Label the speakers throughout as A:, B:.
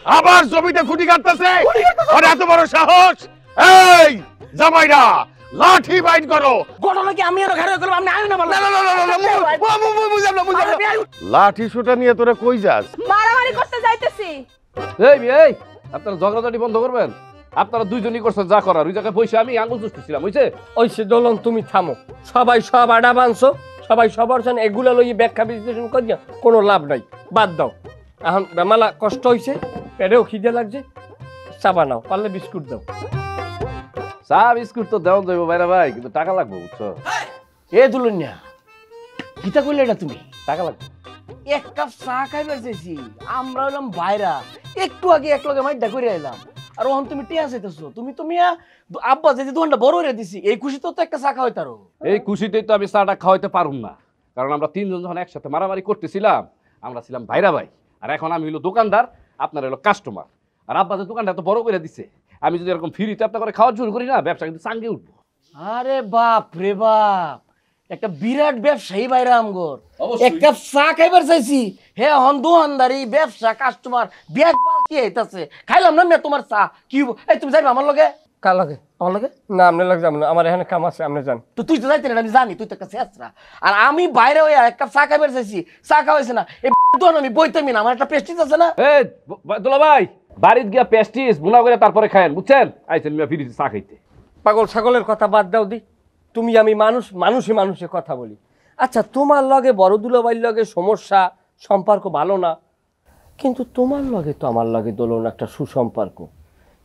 A: আবার জমিতে খুঁটি কাটতেছে। আর এত বড় সাহস! এই জামাইরা লাঠি বাইট করো।
B: ঘটনা কি আমি আর ঘরে করলাম? আপনি আইন না বল।
A: লাঠি সুটা নিয়ে তোরা কই যাস?
C: মারামারি করতে যাইতেছি।
D: এই আপনারা ঝগড়াঝাটি বন্ধ করবেন। আপনারা দুইজনই করছেন যা করার। ওই জায়গায় বসে আমি আঙুল চুষতেছিলাম, বুঝছে?
B: ওইসে দোলন তুমি থামো। সবাই সব আডা বানছো, সবাই সবার জন্য এগুলা লইয়ে ব্যাখ্যা বিশ্লেষণ করিয়া কোনো লাভ নাই, বাদ দাও। এখন বেমালা কষ্ট হইছে, পেটেও খিদে লাগছে, চা বানাও, পারলে বিস্কুট দাও।
D: চা বিস্কুট তো দেওয়া যাইব ভাইরা ভাই, কিন্তু টাকা লাগবে, বুঝছো?
B: এ দুলনিয়া কিতা কইলে এটা তুমি?
D: টাকা লাগবে।
B: এক কাপ চা খাইবার চাইছি, আমরা হইলাম ভাইরা, একটু আগে এক লগে মাইডা করে এলাম, আর ওখান তুমি টিয়া চাইতেছো। তুমি তো মিয়া আব্বা যে দোকানটা বড় হইয়া দিছি, এই খুশি তো একটা চা খাওয়াই তারও।
D: এই খুশিতেই তো আমি চাটা খাওয়াইতে পারুম না, কারণ আমরা তিনজন যখন একসাথে মারামারি করতেছিলাম, আমরা ছিলাম ভাইরা ভাই, আর এখন আমি হলো দোকানদার, আপনার হলো কাস্টমার। আর আব্বা যে দোকানটা এত বড় করে দিছে, আমি যদি এরকম ফ্রিতে আপনার করে খাওয়া শুরু করি না, ব্যবসা কিন্তু চাঙ্গে উঠবো।
B: আরে বাপ রে বাপ, একটা বিরাট ব্যবসায়ী ভাইরা আমগর। এক কাপ চা খাইবার চাইছি, হে হন দোকানদারি, ব্যবসা, কাস্টমার, ব্যাগ বাল কি হইতাছে। খাইলাম না মেয়ে তোমার চা। কি এই তুমি যাইবা আমার লগে? কার লগে? আমার লগে না, আপনার লগে যাবো না, আমার এখানে কাম আছে, আপনি যান। তো তুই তো যাইতে না, আমি জানি তুই তো একটা শেষরা। আর আমি বাইরে হইয়া এক কাপ চা খাইবার চাইছি, চা খাওয়াইছে না, এই দোকান আমি বইতামি না, আমার একটা পেস্টিজ আছে না।
D: এই দোলা ভাই, বাড়িতে গিয়া পেস্টিস বুনা করে তারপরে খায়েন, বুঝছেন? আইছেন মিয়া ফ্রিতে চা খাইতে।
B: পাগল ছাগলের কথা বাদ দাও দি, তুমি আমি মানুষ, মানুষে মানুষে কথা বলি। আচ্ছা, তোমার লগে বড় দুলাভাইয়ের লগে সমস্যা, সম্পর্ক ভালো না, কিন্তু তোমার লগে তো আমার লগে দোলন একটা সুসম্পর্ক,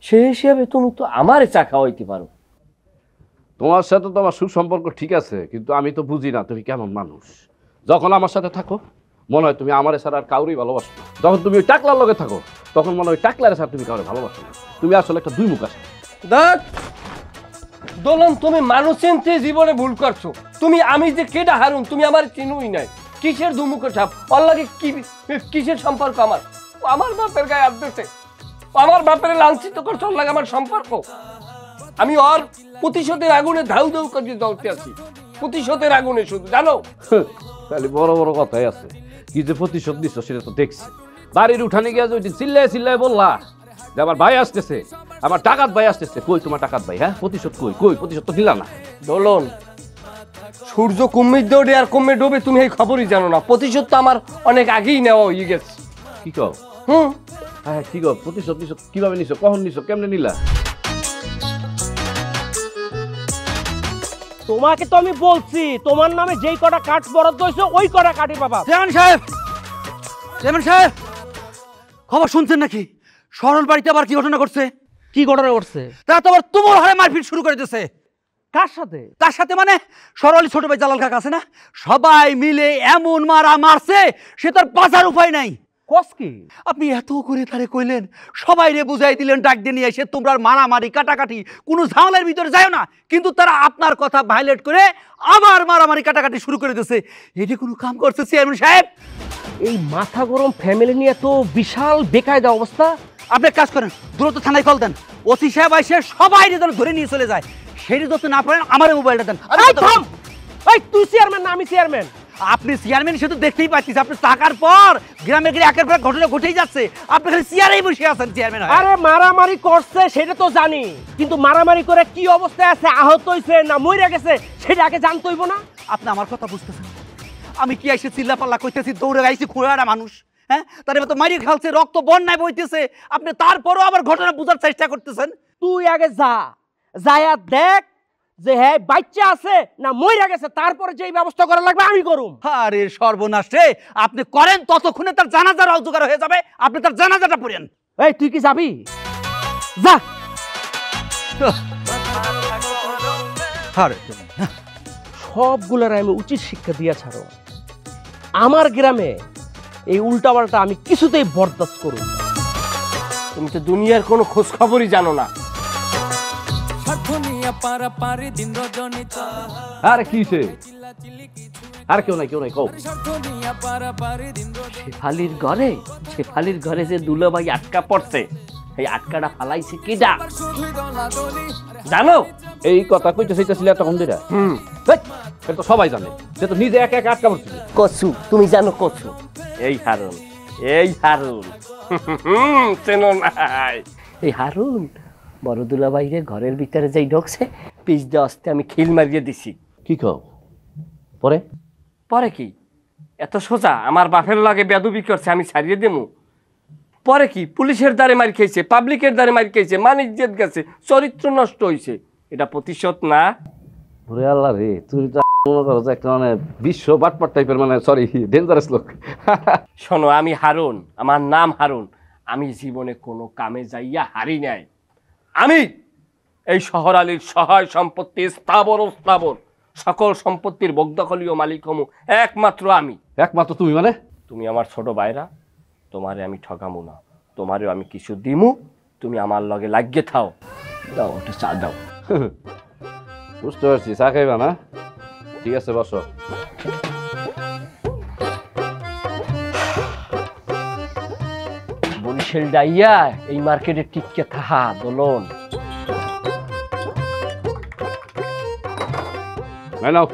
B: সেই হিসেবে তুমি তো আমারে চা খাওয়াইতে পারো।
D: তোমার সাথে তো আমার সুসম্পর্ক ঠিক আছে, কিন্তু আমি তো বুঝি না তুমি কেমন মানুষ। যখন আমার সাথে থাকো মনে হয় তুমি আমার ছাড়া আর কাউরেই ভালোবাসো না, যখন তুমি ওই টাকলার লগে থাকো তখন মনে হয় টাকলার ছাড়া তুমি কাউরে ভালোবাসো না। তুমি আসলে একটা দুই মুখ আছে।
B: দেখ দোলন, তুমি মানুষ চিনতে জীবনে ভুল করছো। তুমি আমি যে কেডা হারুন তুমি আমার চিনুই নাই। কিসের দুমুখো ছাপ? ওর লাগে কিসের সম্পর্ক? আমার বাপের গায়ে হাত দিছে, আমার বাপের লাঞ্ছিত করছে, ওর লাগে আমার সম্পর্ক। আমি ওর প্রতিশোধের আগুনে ধাউ ধাউ করে জ্বলতে আছি, প্রতিশোধের আগুনে শুধু, জানো?
D: খালি বড় বড় কথাই আছে। কি যে প্রতিশোধ দিচ্ছ সেটা তো দেখছি। বাড়ির উঠানে গিয়ে যদি চিল্লায় চিল্লায় বললা যে আমার ভাই আসতেছে, আমার টাকাত ভাই আসতেছে, কই তোমার টাকাত ভাই? হ্যাঁ, প্রতিশোধ কই? কই প্রতিশোধ তো দিলা না।
B: দোলন, সূর্য কুম্মির দৌড়ে আর কমে ডোবে, তুমি এই খবরই জানো না। প্রতিশোধ তো আমার অনেক আগেই নেওয়া হয়ে গেছে।
D: কি কও? হ্যাঁ ঠিক আছে। প্রতিশোধ নিছো কিভাবে নিছো, কখন নিছো, কেমনে নিলা?
E: তোমাকে তো আমি বলছি তোমার নামে যেই কটা কাঠ বরাদ্দ হয়েছে ওই কটা কাঠই পাবা।
F: চেয়ারম্যান সাহেব, খবর শুনছেন নাকি? সরল বাড়িতে আবার কি ঘটনা ঘটছে?
E: কি ঘটনা ঘটছে?
F: তা তো আবার তুমুল হারে মারপিট শুরু করে দিয়েছে।
E: কার সাথে?
F: তার সাথে মানে সরল ছোট ভাই জালাল কাকা আছে না, সবাই মিলে এমন মারা মারছে সে তার বাঁচার উপায় নাই।
E: কস কি?
F: আপনি এত করে তারে কইলেন, সবাই রে বুঝাই দিলেন, ডাক দিয়ে নিয়ে এসে তোমরা মারামারি কাটাকাটি কোনো ঝামেলার ভিতরে যাও না, কিন্তু তারা আপনার কথা ভাইলেট করে আবার মারামারি কাটাকাটি শুরু করে দিয়েছে। এটা কোনো কাম করছে চেয়ারম্যান সাহেব?
E: এই মাথা গরম ফ্যামিলি নিয়ে তো বিশাল বেকায়দা অবস্থা।
F: আপনি এক কাজ করেন, দ্রুত থানায় কল দেন, ওসি সাহেব এসে সবাই যেন ধরে নিয়ে চলে যায়। সেটি যত না পারেন আমার মোবাইলটা দেন।
E: তুই চেয়ারম্যান না আমি চেয়ারম্যান?
F: আপনি চেয়ারম্যান, সে তো দেখতেই পাচ্ছিস, আপনি টাকার পর গ্রামের গিয়ে একের পর ঘটনা ঘটেই যাচ্ছে, আপনি খালি চেয়ারেই বসে আছেন চেয়ারম্যান।
E: আরে মারামারি করছে সেটা তো জানি, কিন্তু মারামারি করে কি অবস্থায় আছে, আহত হইছে না মইরা গেছে, সেটা আগে জানতে হইব না?
F: আপনি আমার কথা বুঝতেছেন? আমি কি এসে চিল্লা পাল্লা করতেছি, দৌড়ে গাইছি, খুঁড়ারা মানুষ, হ্যাঁ, তার তো মারি খালছে, রক্ত বন্যায় বইতেছে, আপনি তারপরও আবার ঘটনা বোঝার চেষ্টা করতেছেন।
E: তুই আগে যায়া দেখ যে হ্যাঁ বাচ্চা আছে না মইরা গেছে, তারপরে যেই ব্যবস্থা করা লাগবে আমি করুম।
F: আরে সর্বনাশ রে, আপনি করেন, ততক্ষণে তার জানাজার জোগাড় হয়ে যাবে, আপনি তার জানাজাটা পড়েন।
E: এই তুই কি যাবি? যা। সবগুলোর আমি উচিত শিক্ষা দিয়া ছাড়ো। আমার গ্রামে এই উল্টাপাল্টা আমি কিছুতেই বরদাস্ত করব না।
B: তুমি তো দুনিয়ার কোনো খোঁজ খবরই জানো না।
D: আরে কিসে? আর কেউ নাই, কেউ নাই, কও।
B: শেফালির ঘরে যে দুলাভাই আটকা পড়ছে, এই আটকাটা ফালাইছে কিডা জানো?
D: এই কথা কইতে চাইতেছিলে তখন দিরা? এটা তো সবাই জানে, সে তো নিজে একা একা আটকা পড়ছিল।
B: কচু, তুমি জানো কচু? এই হারুন, চেনো নাই এই হারুন বড় দুলা বাইরে ঘরের ভিতরে যাই ঢোকছে পিছ দিয়ে আসতে আমি খিল মারিয়ে দিছি।
D: কি কও পরে?
B: পরে কি এত সোজা আমার বাপের লাগে বেদবি করছে আমি ছাড়িয়ে দেবো? পরে কি পুলিশের দ্বারে মার খেয়েছে, পাবলিকের দ্বারে মার খেয়েছে, মান ইজ্জত গেছে, চরিত্র নষ্ট হয়েছে, এটা প্রতিশোধ না?
D: ওরে আল্লাহ রে, তুমি তো মনে করো যে একটা মানে বিশ্ব বাটপাট টাইপের, মানে সরি ডেঞ্জারাস লোক।
B: শোনো, আমি হারুন, আমার নাম হারুন, আমি জীবনে কোনো কামে যাইয়া হারি নাই। আমি এই শহর আলীর সহায় সম্পত্তি স্থাবর ও স্থাবর সকল সম্পত্তির বগদখলীয় মালিক হমু একমাত্র আমি।
D: একমাত্র তুমি মানে?
B: তুমি আমার ছোট ভাইরা, তোমারে আমি ঠকামু না, তোমারেও আমি কিছু দিমু, তুমি আমার লগে লাগিয়ে থাও। দাও ওটা চা দাও।
D: বুঝতে পারছি, চা খাইবা না? ঠিক আছে বসো।
B: বরিশাল ডাইয়া এই মার্কেটে টিকে থাহা দোলন।
D: নাও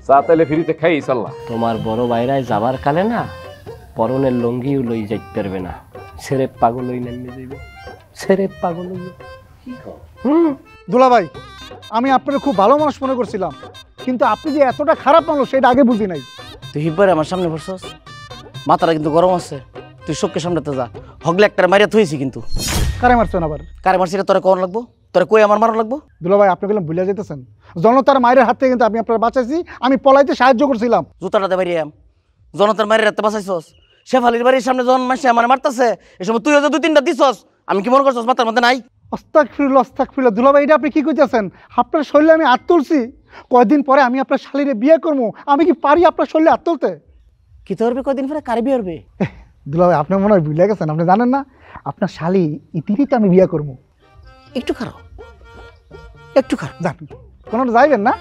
D: চা তাইলে ফ্রিতে খাই সাল্লাহ।
B: তোমার বড় বাইরায় যাবার কালে না পরনের লঙ্গিও লই যাইতে পারবে না, ছেড়ে পাগল হই নেমে যাইবে, ছেড়ে পাগল হইব।
G: দুলাভাই, আমি আপনার খুব ভালো মানুষ মনে করছিলাম, কিন্তু আপনি যে এতটা খারাপ মানুষ সেটা আগে বুঝি নাই।
E: তুই হিব্বার আমার সামনে বসছস, মাথাটা কিন্তু গরম আছে, তুই চোখকে সামনেতে যা। হগলে একটা মারিয়া থইছি কিন্তু।
G: কারে মারছেন আবার?
E: কারে মারছি এটা তোরা কোন লাগবো? তোরা কই আমার মারা লাগবো?
G: দুলাভাই, আপনি বললাম ভুলে যেতেছেন, জনতার মায়ের হাত থেকে কিন্তু আমি আপনার বাঁচাইছি, আমি পলাইতে সাহায্য করছিলাম।
E: জুতাটাতে বাড়িয়ে জনতার মায়ের রাতে বাঁচাইছস, শেফালির বাড়ির সামনে জন মাসে আমার মারতাছে, এই সময় তুই হয়তো 2-3টা দিছস, আমি কি মনে করছস মাথার মধ্যে নাই?
G: অস্তাগফিরুল্লাহ। দুলাভাই, এটা আপনি কি কইতেছেন? আপনার শরীরে আমি হাত তুলছি, কয়দিন পরে আমি আপনার শালীরে বিয়ে করবো, আমি কি পারি আপনার শরীরে হাত তুলতে?
E: কি করবে কয়দিন পরে? কারে বিয়ে করবে?
G: দুলাভাই, আপনি মনে হয় ভুলে গেছেন, আপনি জানেন না আপনার শালী ইতিরিতে আমি বিয়ে করবো।
E: একটু খারাপ, একটু খারাপ।
G: জান কোনো যাইবেন না?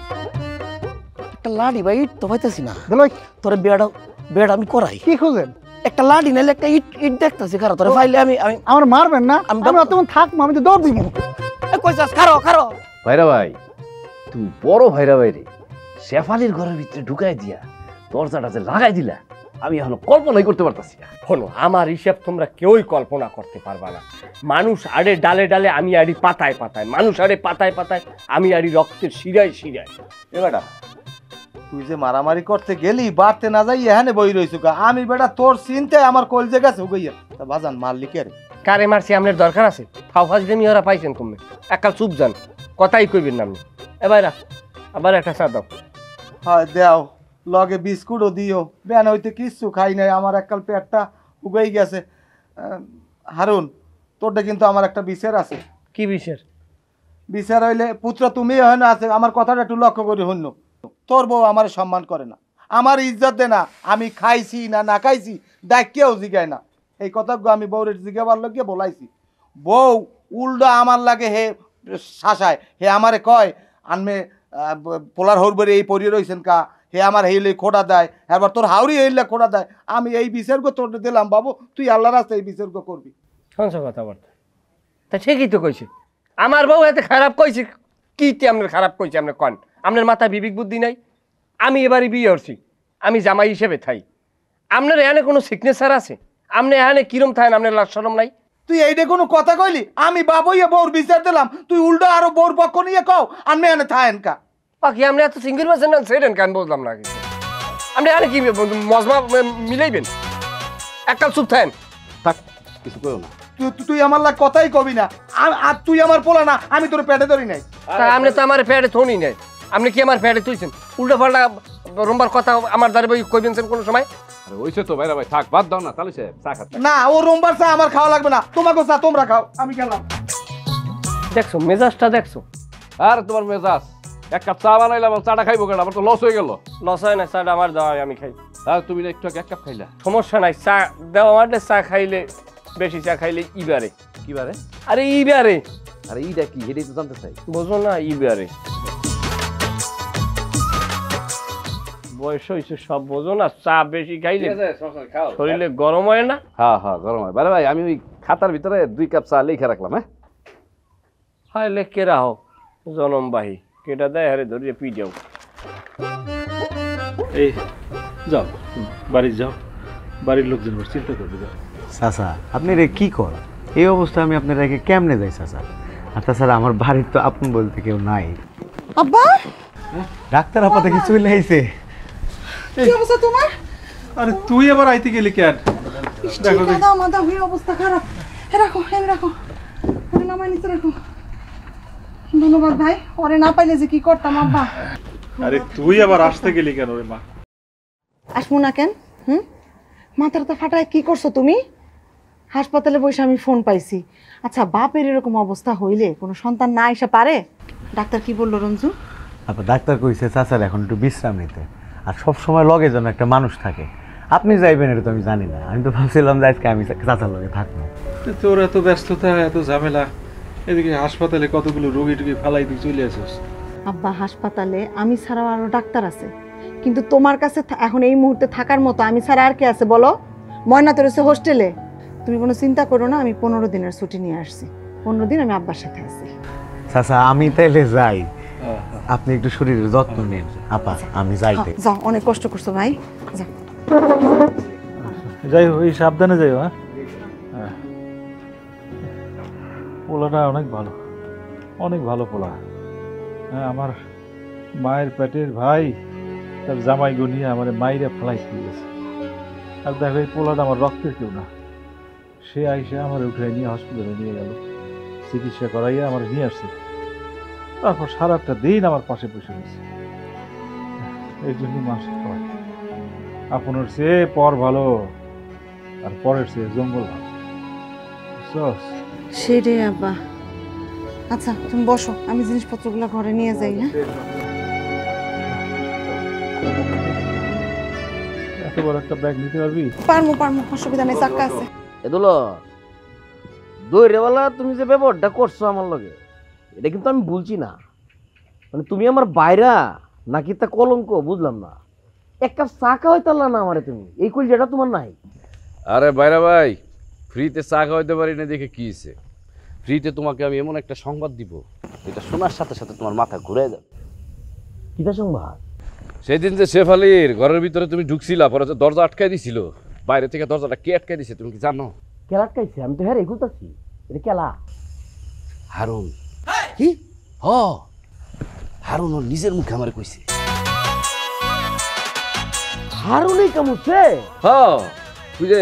E: একটা লাড়ি বা ইট তো পাইতেছি না।
G: দুলাভাই,
E: তোর বেড়া আমি করাই।
G: কি খুঁজেন?
E: একটা লাড়ি নাইলে একটা ইট ইট দেখতেছি খারাপ, তোর ফাইলে আমি
G: আমার মারবেন না? আমি অতক্ষণ থাকবো, আমি তো দৌড় দিব।
E: কইছাস খারো খারো।
D: ভাইরা ভাই, তুমি বড় ভাইরা ভাইরে শেফালির ঘরের ভিতরে ঢুকাই দিয়া দরজাটা যে লাগাই দিলা, আমি এখনো কল্পনাই করতে পারতাছি না।
B: শোনো, আমার হিসাব তোমরা কেউই কল্পনা করতে পারবা না। মানুষ আড়ে ডালে ডালে, আমি আড়ি পাতায় পাতায়, মানুষ আড়ে পাতায় পাতায়, আমি আড়ি রক্তের শিরায় শিরায়।
H: এ বেটা, তুই যে মারামারি করতে গেলি, বাড়তে না যাই এখানে বই রইছু কা? আমি বেটা তোর চিন্তায় আমার কলজে গেছে হুগাইয়া। তা বাজান মারলি কে রে?
B: কারে মারছি আপনার দরকার আছে? ফাও ফাজলামি ওরা পাইছেন কমবে, একাল চুপ যান, কথাই কইবেন না আপনি। এবারে আবার একটা চা দাও।
H: হয় দেও, লগে বিস্কুটও দিও। বেন হইতে কিচ্ছু খাই নাই, আমার এককাল পেটটা হুগাই গেছে। হারুন, তোরটা কিন্তু আমার একটা বিচার আছে।
B: কি বিচার?
H: বিচার হইলে পুত্র তুমি হয় না আছে, আমার কথাটা একটু লক্ষ্য করি হইন। তোর বউ আমার সম্মান করে না, আমার ইজ্জত দে না, আমি খাইছি না না খাইছি ডাকিয়াও জিগায় না। এই কথাগুলো আমি বউরের জিগাবার লগে বলাইছি। বউ উল্টা আমার লাগে হে শাসায়, হে আমারে কয় আনমে পোলার হরবরে এই পরিয়ে রয়েছেন কা, হে আমার হেইলে খোটা দেয়, এবার তোর হাউরি হেইলে খোটা দেয়। আমি এই বিচার তোর দিলাম, বাবু তুই আল্লাহর রাস্তায় এই বিচার করবি।
B: শুনছ কথাবার্তা? তা ঠিকই তো কইছে, আমার বউ এতে খারাপ কইছে। কি আপনার খারাপ কইছে? আপনার কন, আপনার মাথায় বিবেক বুদ্ধি নাই? আমি এবারে বিয়ে করছি, আমি জামাই হিসেবে থাই। আপনার এখানে কোনো সিগনেচার আছে? আপনি এখানে কিরম থাকেন? আপনার লাজ শরম নাই?
H: তুই এইটা কোনো কথা কইলি? আমি বাবুইয়া বউর বিচার দিলাম, তুই উল্টো আরো বউর পক্ষ নিয়ে কও আমি এনে থাকেন কা?
B: বাকি আপনি এত সিঙ্গেল পাচ্ছেন না সেরেন কেন বুঝলাম না কিছু। আপনি এখানে কি মজমা মিলাইবেন? এককাল চুপ থাকেন।
D: থাক, কিছু করো না।
H: তুই আমার লাগ কথাই কবি না। আর তুই আমার পোলা না, আমি তোর পেটে ধরি নাই।
B: তা আপনি তো আমার পেটে থনি নাই, আপনি কি আমার পেটে তুইছেন? উল্টো পাল্টা রোমবার কথা আমার দ্বারে বই কইবেন কোনো সময়?
D: আরে ওইসে তো ভাইরা ভাই, থাক, বাদ দাও না তাহলে। সে চা খাচ্ছে
H: না, ও রোমবার চা আমার খাওয়া লাগবে না, তোমাকে চা তোমরা খাও, আমি গেলাম।
B: দেখছো মেজাজটা দেখছো?
D: আর তোমার মেজাজ, এক কাপ চা বানাইলাম, চাটা খাইবো কেন? আমার তো লস হয়ে গেল।
B: লস হয় না, চাটা আমার দেওয়া হয়, আমি খাই।
D: আর তুমি না একটু এক কাপ খাইলা।
B: সমস্যা নাই, চা দেওয়া আমার, চা খাইলে বেশি চা খাইলে ইবারে।
D: কি বারে?
B: আরে ইবারে।
D: আরে এইটা কি, হেডেই তো জানতে চাই।
B: বুঝো না, ইবারে বয়স হয়েছে সব বোঝো না। চা বেশি খাইলে শরীরে গরম হয় না?
D: হ্যাঁ হ্যাঁ, গরম হয়। বারে ভাই, আমি ওই খাতার ভিতরে 2 কাপ চা লিখে রাখলাম। হ্যাঁ
B: হাইলে কেরা হোক জনমবাহী, কেটা দেয় হারে ধরিয়ে পি যাও।
I: এই যাও, বাড়ি যাও, বাড়ির লোকজন চিন্তা করবে। যাও। চাচা আপনি রে কি কর এই অবস্থা আমি আপনার রেখে কেমনে যাই চাচা? আর তাছাড়া আমার বাড়ির তো আপন বলতে কেউ নাই।
C: আব্বা
I: ডাক্তার আপা দেখি চলে আইছে।
C: কি অবস্থা তোমার?
J: আরে তুই আবার আইতে গেলি কেন? দেখো দেখি।
C: আমাদের অবস্থা খারাপ। রাখো রাখো, নামাই নিচে রাখো। ধন্যবাদ ভাই, ওরে না পাইলে যে কি করতাম আব্বা।
J: আরে তুই আবার আসতে গেলি কেন রে মা?
C: আসবো না কেন? মাথাটা ফাটায় কি করছো তুমি? হাসপাতালে বসে আমি ফোন পাইছি। আচ্ছা বাপের এরকম অবস্থা হইলে কোনো সন্তান না এসে পারে? ডাক্তার কি বললো রঞ্জু?
I: আপা ডাক্তার কইছে চাচার এখন একটু বিশ্রাম নিতে, আর সব সময় লগে যেন একটা মানুষ থাকে। আপনি যাইবেন এটা তো আমি জানি না, আমি তো ভাবছিলাম যে আজকে আমি চাচার লগে থাকবো।
J: তোর এত ব্যস্ততা, এত ঝামেলা, এদিকে হাসপাতালে কতগুলো রোগী টুগী ফালাই তুই চলে আসিস।
C: আব্বা হাসপাতালে আমি ছাড়াও আরো ডাক্তার আছে, কিন্তু তোমার কাছে এখন এই মুহূর্তে থাকার মতো আমি ছাড়া আর কে আছে বলো? ময়না তো রয়েছে হোস্টেলে। তুমি কোনো চিন্তা করো না, আমি 15 দিনের ছুটি নিয়ে আসছি। 15 দিন আমি আব্বার সাথে আছি।
I: চাচা আমি তাইলে যাই, আপনি একটু শরীরের যত্ন নিন। আপা আমি যাইতে।
C: যাও, অনেক কষ্ট করছো ভাই, যাও।
J: যাই হোক, সাবধানে যাই। হ্যাঁ, পোলাটা অনেক ভালো, অনেক ভালো পোলা। হ্যাঁ, আমার মায়ের পেটের ভাই তার জামাই গনিয়ে আমার মাইরে ফেলাই দিয়ে গেছে। আর দেখো এই পোলাটা আমার রক্তের কেউ না, সে আইসে আমার উঠে নিয়ে হসপিটালে নিয়ে গেল, চিকিৎসা করাইয়া আমার নিয়ে আসছে। তারপর সারাটা দিন আমার পাশে বসে গেছে। এই জন্য মানুষ খাওয়ায় আপনার চেয়ে পর ভালো, আর পরের চেয়ে জঙ্গল ভালো।
C: সেটাই আব্বা। আচ্ছা তুমি বসো, আমি জিনিসপত্রগুলো ঘরে নিয়ে যাই। হ্যাঁ,
J: এত বড় একটা ব্যাগ নিতে পারবি?
C: পারমু, অসুবিধা নেই, চাক্কা আছে।
B: এদুলো দৈরেওয়ালা তুমি যে ব্যবহারটা করছো আমার লগে, এটা কিন্তু আমি বলছি না। মানে তুমি আমার বাইরা নাকি তা কলঙ্ক বুঝলাম না। এক কাপ চা খাওয়াইতে পারলা না আমারে তুমি, এই কলজাটা তোমার নাই?
D: আরে বাইরা ভাই, ফ্রিতে চা খাওয়াইতে পারি না দেখে কি হয়েছে? ফ্রিতে তোমাকে আমি এমন একটা সংবাদ দিব, এটা শোনার সাথে সাথে তোমার মাথা ঘুরে যাবে।
B: কিটা সংবাদ?
D: সেদিন যে শেফালির ঘরের ভিতরে তুমি ঢুকছিলা, পরে যে দরজা আটকাই দিছিল, বাইরে থেকে দরজাটা কে আটকাই দিছে তুমি কি জানো?
B: কেলা আটকাইছে? আমি তো হ্যাঁ এগুতাছি, এটা কেলা?
D: হারুন।
B: কি?
D: হ, হারুন ওর নিজের মুখে আমারে কইছে।
B: হারুনই কামুছে?
D: হ্যাঁ, তুই যে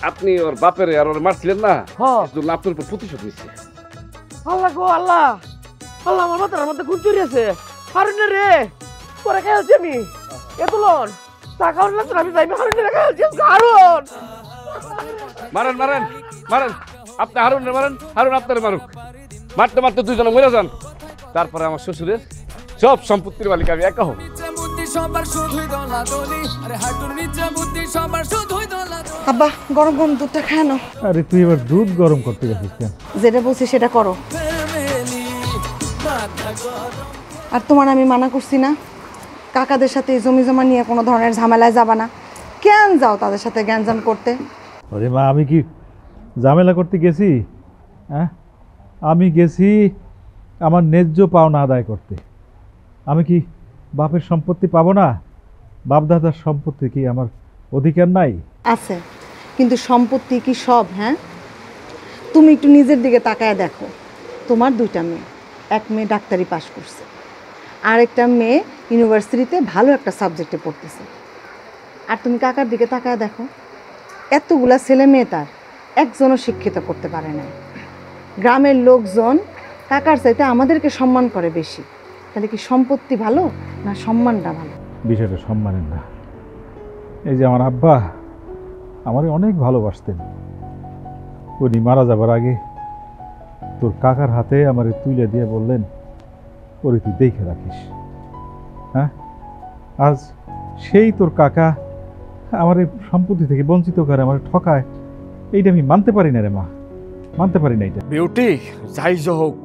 D: আপনি ওর বাপের আর ওর মারছিলেন না,
B: হ্যাঁ,
D: আপনার উপর প্রতিশোধ নিচ্ছে।
B: আল্লাহ গো আল্লাহ, আল্লাহ আমার মাথার মধ্যে খুন চুরি আছে। হারুনের রে পরে খেয়েছি আমি। এতুলন টাকা লাগতো, আমি যাইবে হারুনের খেয়েছি। হারুন
D: মারেন মারেন মারেন, আপনি হারুন মারেন, হারুন আপনার মারুক। মারতে মারতে দুইজনে মরে যান, তারপরে আমার শ্বশুরের সব সম্পত্তির মালিক আমি একা হব।
C: আব্বা গরম গরম দুধটা খায় না।
J: আরে তুই এবার দুধ গরম করতে গেছিস কেন?
C: যেটা বলছি সেটা করো। আর তোমার আমি মানা করছি না, কাকাদের সাথে জমি জমা নিয়ে কোনো ধরনের ঝামেলায় যাবা না। কেন যাও তাদের সাথে গ্যাঞ্জাম করতে?
J: আরে মা, আমি কি ঝামেলা করতে গেছি? হ্যাঁ, আমি গেছি আমার ন্যায্য পাওনা আদায় করতে। আমি কি বাপের সম্পত্তি পাবো না? বাপদাদার সম্পত্তি কি আমার অধিকার নাই?
C: আছে, কিন্তু সম্পত্তি কি সব? হ্যাঁ, তুমি একটু নিজের দিকে তাকায় দেখো। তোমার 2টা মেয়ে, এক মেয়ে ডাক্তারি পাশ করছে, আরেকটা মেয়ে ইউনিভার্সিটিতে ভালো একটা সাবজেক্টে পড়তেছে। আর তুমি কাকার দিকে তাকায় দেখো, এতগুলা ছেলে মেয়ে তার একজনও শিক্ষিত করতে পারে না। গ্রামের লোকজন কাকার চাইতে আমাদেরকে সম্মান করে বেশি। তাহলে কি সম্পত্তি ভালো না সম্মানটা ভালো?
J: বিষয়টা সম্মানের না। এই যে আমার আব্বা আমারে অনেক ভালোবাসতেন, উনি মারা যাবার আগে তোর কাকার হাতে আমারে তুলে দিয়ে বললেন, ওরে তুই দেখে রাখিস। হ্যাঁ, আজ সেই তোর কাকা আমার এই সম্পত্তি থেকে বঞ্চিত করে, আমার ঠকায়। এইটা আমি মানতে পারি না রে মা, মানতে পারি না। এটা
E: বিউটি যাই হোক,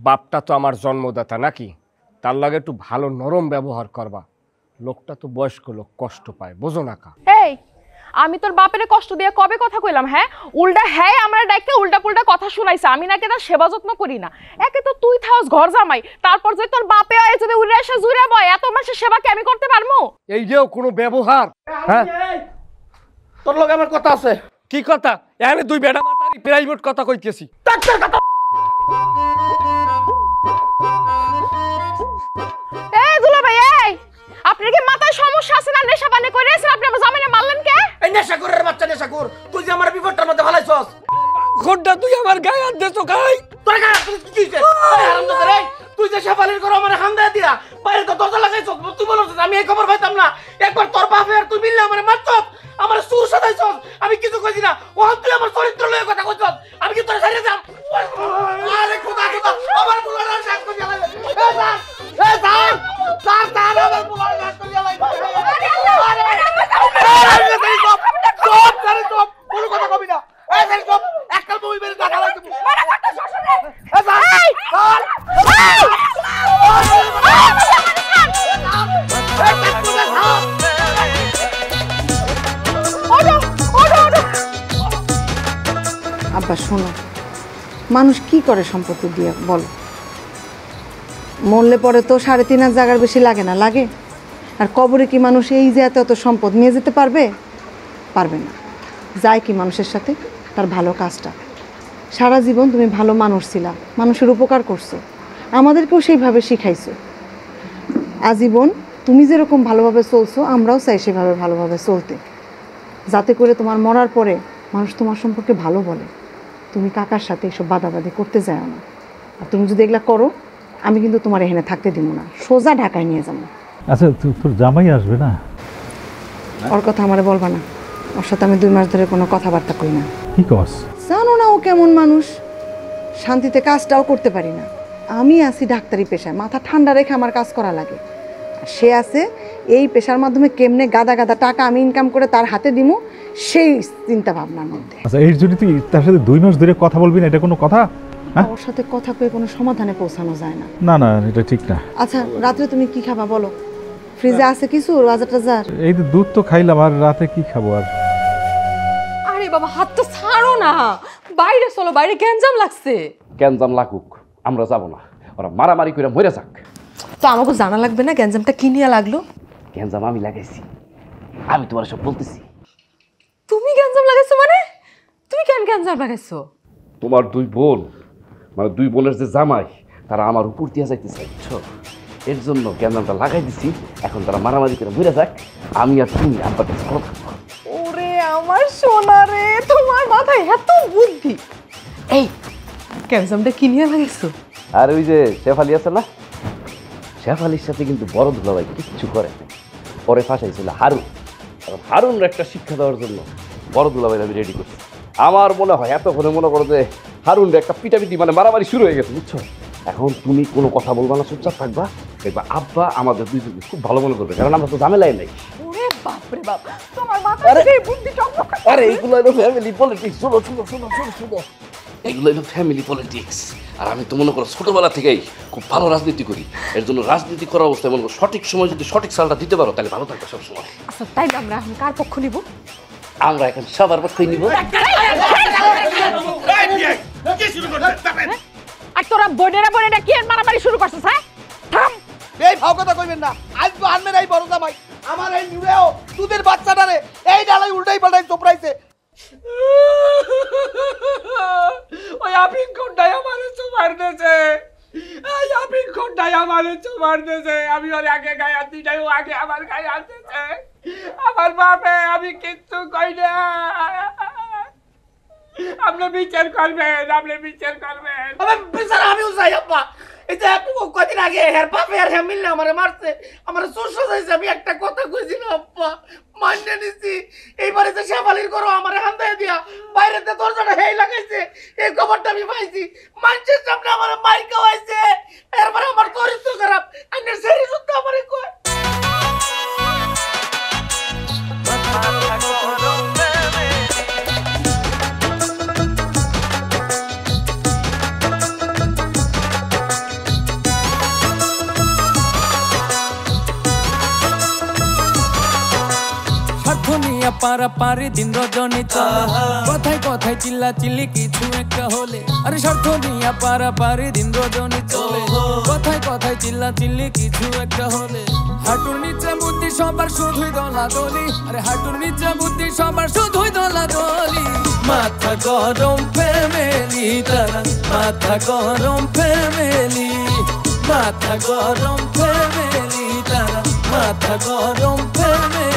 E: বাপটা তো আমার জন্মদাতা নাকি, তার লাগে একটু ভালো নরম ব্যবহার করবা। লোকটা তো বয়স্ক লোক, কষ্ট পায়, বোঝো না কা?
K: এই আমি তোর বাপেরে কষ্ট দিয়ে কবে কথা কইলাম? হ্যাঁ, উল্টা হ্যাঁ আমরা ডাইকে উল্টা পুল্টা কথা শুনাইছে। আমি নাকি তার সেবা যত্ন করি না? একে তো তুই থাকস ঘর জামাই, তারপর যে তোর বাপে আয় যদি উড়ে এসে জুড়ে বয়, এত মাসের সেবা কি আমি করতে পারবো?
E: এই যে কোনো ব্যবহার? হ্যাঁ,
B: তোর লগে আমার কথা আছে।
E: কি কথা এখানে দুই বেটা মাতারি প্রাইভেট কথা কইতেছি
K: এই দুলা ভাই এই আপনার কি মাথায় সমস্যা আছে না নেশা পানি করে আছেন আপনি আমার জামাইরে মারলেন কে
B: এই নেশাখোরের বাচ্চা নেশাখোর তুই যে আমার বিপদটার মধ্যে ফলাইছস
E: খোড্ডা তুই আমার গায়ে হাত দেছো গাই
B: তোর গায়ে তুই কি হইছে এই হারামজাদা রে তুই যে শেফালির ঘর আমার হামদা দিয়া বাইরে তো দরজা লাগাইছস তুই বলছিস আমি এই খবর পাইতাম না একবার তোর বাপে আর তুই মিললে আমারে মারছস আমার সুর সাদাইছস আমি কিছু কইছি না ও তুই আমার চরিত্র লয়ে কথা কইছস আমি কি তোর ছাড়িয়ে যাম আরে খোদা খোদা আমার বুলার শাক করে গেল এই স্যার স্যার আমার বুলার শাক করে গেল আরে আল্লাহ সব কোনো কথা কবি না এই স্যার সব একটা বই মেরে দাঁড়া লাগবে মারা কথা শ্বশুরে এই স্যার
C: আব্বা শোনো, মানুষ কি করে সম্পত্তি দিয়ে বলো? মরলে পরে তো 3.5 জায়গার বেশি লাগে না, লাগে? আর কবরে কি মানুষ এই যে এত সম্পদ নিয়ে যেতে পারবে? পারবে না। যায় কি মানুষের সাথে? তার ভালো কাজটা। সারা জীবন তুমি ভালো মানুষ ছিলা, মানুষের উপকার করছো, আমাদেরকেও সেইভাবে শিখাইছো। আজীবন তুমি যেরকম ভালোভাবে চলছো আমরাও চাই সেভাবে ভালোভাবে চলতে, যাতে করে তোমার মরার পরে মানুষ তোমার সম্পর্কে ভালো বলে। তুমি কাকার সাথে এসব বাদাবাদি করতে যাও না। আর তুমি যদি এগুলা করো আমি কিন্তু তোমার এখানে থাকতে দিব না, সোজা ঢাকায় নিয়ে যাবো।
J: আচ্ছা তোর জামাই আসবে না?
C: ওর কথা আমারে বলবা না, ওর সাথে আমি 2 মাস ধরে কোনো কথাবার্তা কই না।
J: কি কস?
C: জানো না ও কেমন মানুষ, শান্তিতে কাজটাও করতে পারি না। আমি আছি ডাক্তারি পেশায়, মাথা ঠান্ডা রেখে আমার কাজ করা লাগে। আর সে আছে এই পেশার মাধ্যমে কেমনে গাদা গাদা টাকা আমি ইনকাম করে তার হাতে দিমু, সেই চিন্তা ভাবনার মধ্যে।
J: আচ্ছা এর জন্য তুই তার সাথে 2 মাস ধরে কথা বলবি না, এটা কোনো কথা?
C: ওর সাথে কথা কয়ে কোনো সমাধানে পৌঁছানো যায় না।
J: না না এটা ঠিক না।
C: আচ্ছা রাত্রে তুমি কি খাবা বলো? ফ্রিজে আছে কিছু বাজার টাজার?
J: এই তো দুধ তো খাইলাম, আর রাতে কি খাবো? আর
L: আরে বাবা হাত তো ছাড়ো না, বাইরে চলো, বাইরে গ্যাঞ্জাম লাগছে।
D: গ্যাঞ্জাম লাগুক, আমরা যাব না, ওরা মারামারি করে মরে যাক।
L: তো আমাকে জানা লাগবে না গ্যাঞ্জামটা কি নিয়ে লাগলো?
D: গ্যাঞ্জাম আমি লাগাইছি, আমি তোমার সব বলতেছি।
L: তুমি গ্যাঞ্জাম লাগাইছো মানে? তুমি কেন গ্যাঞ্জাম লাগাইছো?
D: তোমার 2 বোন, মানে 2 বোনের যে জামাই, তারা আমার উপর দিয়ে যাইতেছে, বুঝছো? এর জন্য গ্যাঞ্জামটা লাগাই দিছি। এখন তারা মারামারি করে মরে যাক, আমি আর তুমি আব্বার কাছে ভালো থাকবো।
L: ওরে আমার সোনা রে, তোমার মাথায় এত বুদ্ধি। এই গ্যাঞ্জামটা কি নিয়ে লাগাইছো?
D: আর ওই যে শেফালি আছে না, শেফালির সাথে কিন্তু বড় দুলাভাই কিচ্ছু করে না, পরে ফাঁসাইছিল হারুন। কারণ হারুনের একটা শিক্ষা দেওয়ার জন্য বড় দুলাভাই আমি রেডি করছি। আমার মনে হয় এতক্ষণে মনে করো যে হারুনের একটা পিটাপিটি মানে মারামারি শুরু হয়ে গেছে, বুঝছো? এখন তুমি কোনো কথা বলবা না, চুপচাপ থাকবা, দেখবা আব্বা আমাদের দুইজনকে খুব ভালো মনে করবে, কারণ আমরা তো ঝামেলাই নাই।
L: ওরে বাপ রে বাপ, তোমার মাথায় এই বুদ্ধি চমক।
D: আরে এইগুলো হলো ফ্যামিলি পলিটিক্স। শোনো শোনো শোনো শোনো শোনো, এগুলো হলো ফ্যামিলি পলিটিক্স। আর আমি তো মনে করো ছোটবেলা থেকেই খুব ভালো রাজনীতি করি। এর জন্য রাজনীতি করা অবস্থায় মনে করো সঠিক সময় যদি সঠিক সালটা দিতে পারো তাহলে ভালো থাকবে সবসময়।
L: আচ্ছা তাই আমরা এখন কার পক্ষ নিব?
D: আমরা এখন সবার পক্ষই নিব।
K: আর তোরা বোনেরা কি মারামারি শুরু করছিস? হ্যাঁ থাম,
B: এই ভাও কথা কইবেন না। আজ তো আনমের এই বড় জামাই আমার এই নিউরেও দুধের বাচ্চাটারে এই ডালাই উল্টাই পাল্টাই চোপড়াইছে।
E: ওই আপিন কোনটাই আমারে চুমার দেছে, এই আপিন কোনটাই আমারে চুমার দেছে। আমি ওর আগে গায়ে হাত দিই, ও আগে আমার গায়ে হাত দিয়েছে। আমার বাপে আমি কিচ্ছু কই না। আপনি বিচার করবেন, আপনি বিচার করবেন।
B: আবে বিচার আমিও চাই আব্বা। এই যে আপনি কদিন আগে হের বাপে আর হ্যাঁ মিললে আমারে মারছে, আমারে চোর সাজাইছে। আমি একটা কথা কইছিলাম আব্বা, মান্য নিছি। এইবারে যে শেফালির করো আমারে হান্দায় দিয়া বাইরেতে দরজাটা হেই লাগাইছে, এই খবরটা আমি পাইছি। মানুষের সামনে আমারে মার খাওয়াইছে, এরপরে আমার চরিত্র খারাপ। আইনের সেরি শুদ্ধ আমারে কয়।
M: পারাপারি দিন রজনী চলে কথায় কথায় চিল্লা চিল্লি কিছু একটা হলে আরে স্বার্থ নিয়ে পারাপারি দিন রজনী চলে কথায় কথায় চিল্লা চিল্লি কিছু একটা হলে হাঁটুর নিচে বুদ্ধি সবার শুধুই দলাদলি আরে হাঁটুর নিচে বুদ্ধি সবার শুধুই দলাদলি মাথা গরম ফ্যামিলি তারা মাথা গরম ফ্যামিলি মাথা গরম ফ্যামিলি তারা মাথা গরম ফ্যামিলি